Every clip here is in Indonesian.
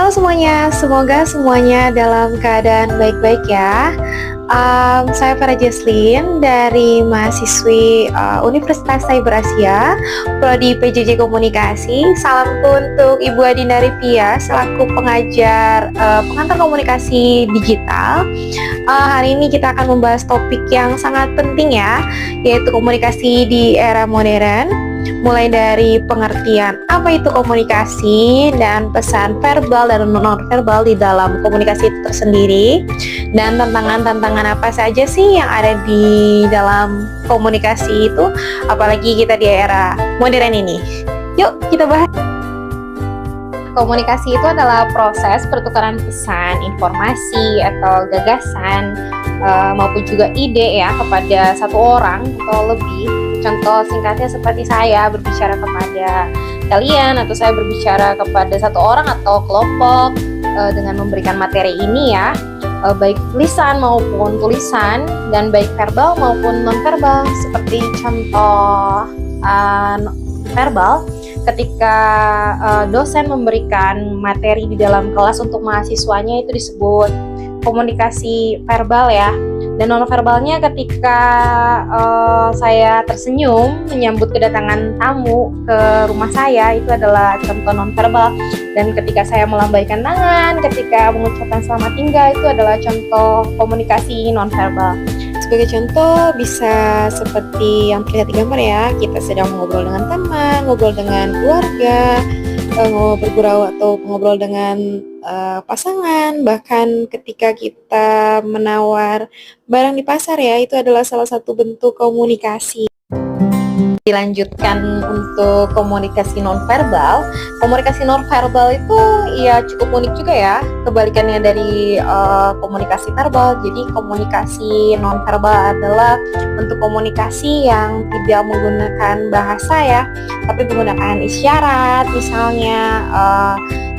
Halo semuanya, semoga semuanya dalam keadaan baik-baik ya. Saya Farah Jesslyn dari mahasiswi Universitas Cyber Asia, Prodi PJJ Komunikasi. Salamku untuk Ibu Adinda Rivia selaku pengantar komunikasi digital. Hari ini kita akan membahas topik yang sangat penting ya, yaitu komunikasi di era modern. Mulai dari pengertian apa itu komunikasi dan pesan verbal dan non-verbal di dalam komunikasi itu tersendiri, dan tantangan-tantangan apa saja sih yang ada di dalam komunikasi itu, apalagi kita di era modern ini. Yuk kita bahas. Komunikasi itu adalah proses pertukaran pesan, informasi atau gagasan maupun juga ide ya kepada satu orang atau lebih. Contoh singkatnya seperti saya berbicara kepada kalian atau saya berbicara kepada satu orang atau kelompok dengan memberikan materi ini ya, baik lisan maupun tulisan dan baik verbal maupun non-verbal. Seperti contoh verbal, ketika dosen memberikan materi di dalam kelas untuk mahasiswanya itu disebut komunikasi verbal ya. Dan non-verbalnya ketika saya tersenyum menyambut kedatangan tamu ke rumah saya, itu adalah contoh non-verbal. Dan ketika saya melambaikan tangan ketika mengucapkan selamat tinggal, itu adalah contoh komunikasi non-verbal. Sebagai contoh bisa seperti yang terlihat di gambar ya, kita sedang ngobrol dengan teman, ngobrol dengan keluarga, bergurau atau ngobrol dengan pasangan, bahkan ketika kita menawar barang di pasar ya, itu adalah salah satu bentuk komunikasi. Dilanjutkan untuk komunikasi nonverbal. Komunikasi nonverbal itu ya cukup unik juga ya, kebalikannya dari komunikasi verbal. Jadi komunikasi nonverbal adalah bentuk komunikasi yang tidak menggunakan bahasa ya, tapi menggunakan isyarat, misalnya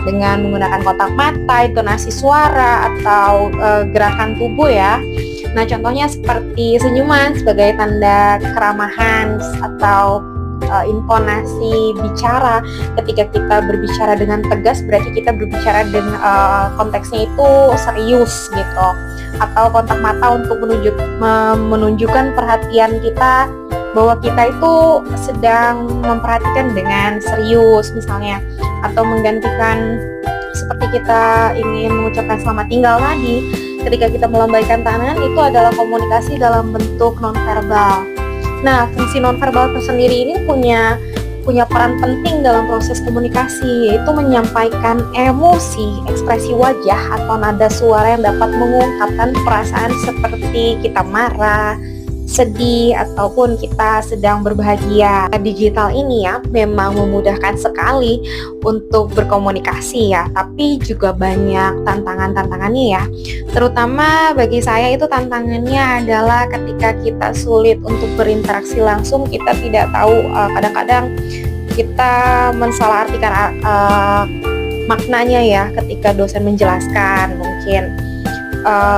dengan menggunakan kontak mata, intonasi suara, atau gerakan tubuh ya. Nah, contohnya seperti senyuman sebagai tanda keramahan atau intonasi bicara. Ketika kita berbicara dengan tegas, berarti kita berbicara dengan konteksnya itu serius gitu. Atau kontak mata untuk menunjukkan perhatian kita, bahwa kita itu sedang memperhatikan dengan serius misalnya. Atau menggantikan seperti kita ingin mengucapkan selamat tinggal tadi, ketika kita melambaikan tangan, itu adalah komunikasi dalam bentuk nonverbal. Nah, fungsi nonverbal tersendiri ini punya peran penting dalam proses komunikasi, yaitu menyampaikan emosi, ekspresi wajah atau nada suara yang dapat mengungkapkan perasaan seperti kita marah, sedih, ataupun kita sedang berbahagia. Digital ini ya memang memudahkan sekali untuk berkomunikasi ya, tapi juga banyak tantangannya ya. Terutama bagi saya itu tantangannya adalah ketika kita sulit untuk berinteraksi langsung, kita tidak tahu, kadang-kadang kita mensalahartikan maknanya ya ketika dosen menjelaskan mungkin.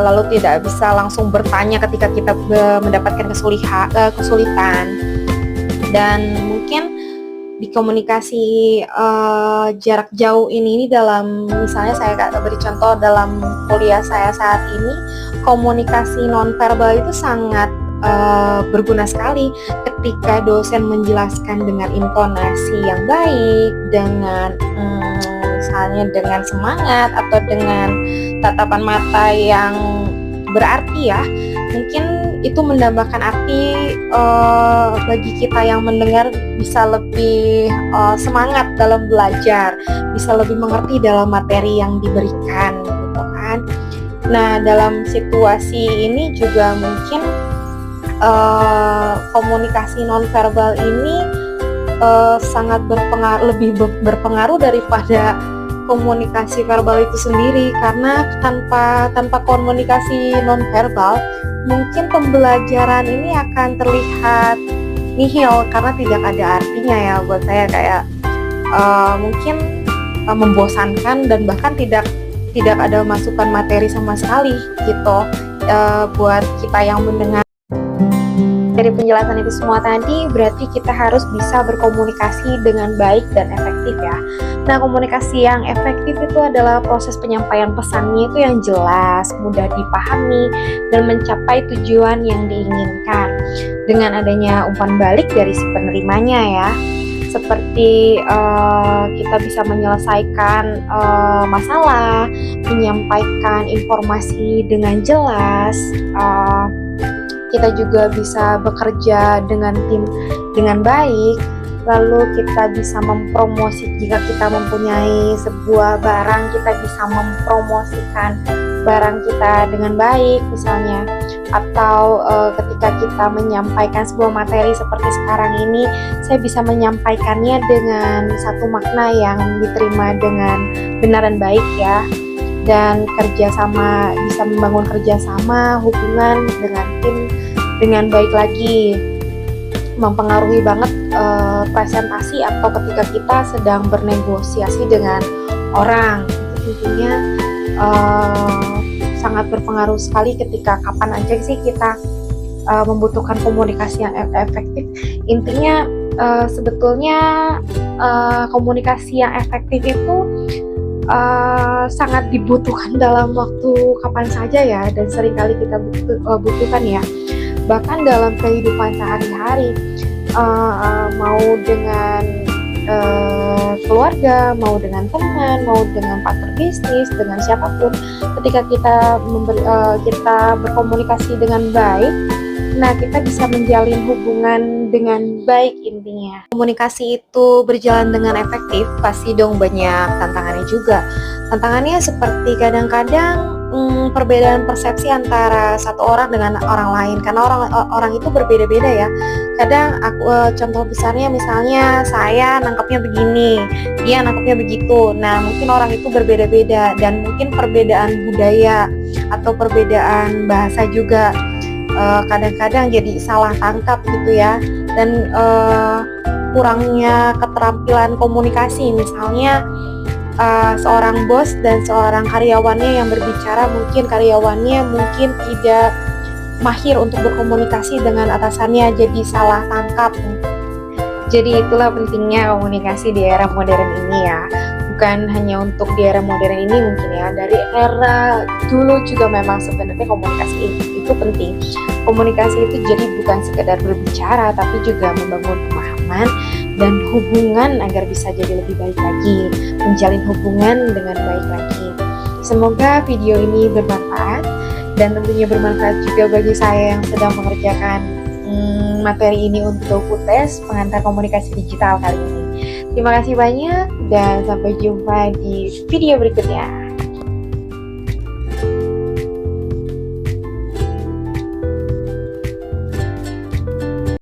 Lalu tidak bisa langsung bertanya ketika kita mendapatkan kesulitan. Dan mungkin di komunikasi jarak jauh ini dalam, misalnya saya beri contoh dalam kuliah saya saat ini, komunikasi nonverbal itu sangat berguna sekali ketika dosen menjelaskan dengan intonasi yang baik, dengan misalnya dengan semangat atau dengan tatapan mata yang berarti ya. Mungkin itu menambahkan arti bagi kita yang mendengar, bisa lebih semangat dalam belajar, bisa lebih mengerti dalam materi yang diberikan gitu kan. Nah, dalam situasi ini juga mungkin komunikasi nonverbal ini sangat lebih berpengaruh daripada komunikasi verbal itu sendiri, karena tanpa komunikasi nonverbal mungkin pembelajaran ini akan terlihat nihil karena tidak ada artinya ya buat saya, kayak mungkin membosankan dan bahkan tidak ada masukan materi sama sekali gitu buat kita yang mendengar. dari penjelasan itu semua tadi, berarti kita harus bisa berkomunikasi dengan baik dan efektif ya. Nah, komunikasi yang efektif itu adalah proses penyampaian pesannya itu yang jelas, mudah dipahami, dan mencapai tujuan yang diinginkan. Dengan adanya umpan balik dari si penerimanya ya, seperti kita bisa menyelesaikan masalah, menyampaikan informasi dengan jelas, kita juga bisa bekerja dengan tim dengan baik, lalu kita bisa mempromosi jika kita mempunyai sebuah barang, kita bisa mempromosikan barang kita dengan baik misalnya, atau ketika kita menyampaikan sebuah materi seperti sekarang ini, saya bisa menyampaikannya dengan satu makna yang diterima dengan benar dan baik ya, dan kerjasama, bisa membangun kerjasama, hubungan dengan tim dengan baik lagi, mempengaruhi banget presentasi atau ketika kita sedang bernegosiasi dengan orang. Itu tentunya sangat berpengaruh sekali ketika kapan aja sih kita membutuhkan komunikasi yang efektif. Intinya sebetulnya komunikasi yang efektif itu sangat dibutuhkan dalam waktu kapan saja ya, dan seringkali kita butuhkan ya, bahkan dalam kehidupan sehari-hari, mau dengan keluarga, mau dengan teman, mau dengan partner bisnis, dengan siapapun, ketika kita berkomunikasi dengan baik, nah kita bisa menjalin hubungan dengan baik. Intinya komunikasi itu berjalan dengan efektif, pasti dong banyak tantangannya juga. Tantangannya seperti kadang-kadang perbedaan persepsi antara satu orang dengan orang lain, karena orang itu berbeda-beda ya. Kadang contoh besarnya misalnya saya nangkapnya begini, dia nangkapnya begitu. Nah, mungkin orang itu berbeda-beda, dan mungkin perbedaan budaya atau perbedaan bahasa juga kadang-kadang jadi salah tangkap gitu ya. Dan kurangnya keterampilan komunikasi, misalnya seorang bos dan seorang karyawannya yang berbicara, mungkin karyawannya tidak mahir untuk berkomunikasi dengan atasannya, jadi salah tangkap. Jadi itulah pentingnya komunikasi di era modern ini ya. Bukan hanya untuk di era modern ini mungkin ya, dari era dulu juga memang sebenarnya komunikasi itu penting. Komunikasi itu jadi bukan sekedar berbicara, tapi juga membangun pemahaman dan hubungan agar bisa jadi lebih baik lagi, menjalin hubungan dengan baik lagi. Semoga video ini bermanfaat, dan tentunya bermanfaat juga bagi saya yang sedang mengerjakan materi ini untuk UTS pengantar komunikasi digital kali ini. Terima kasih banyak, dan sampai jumpa di video berikutnya.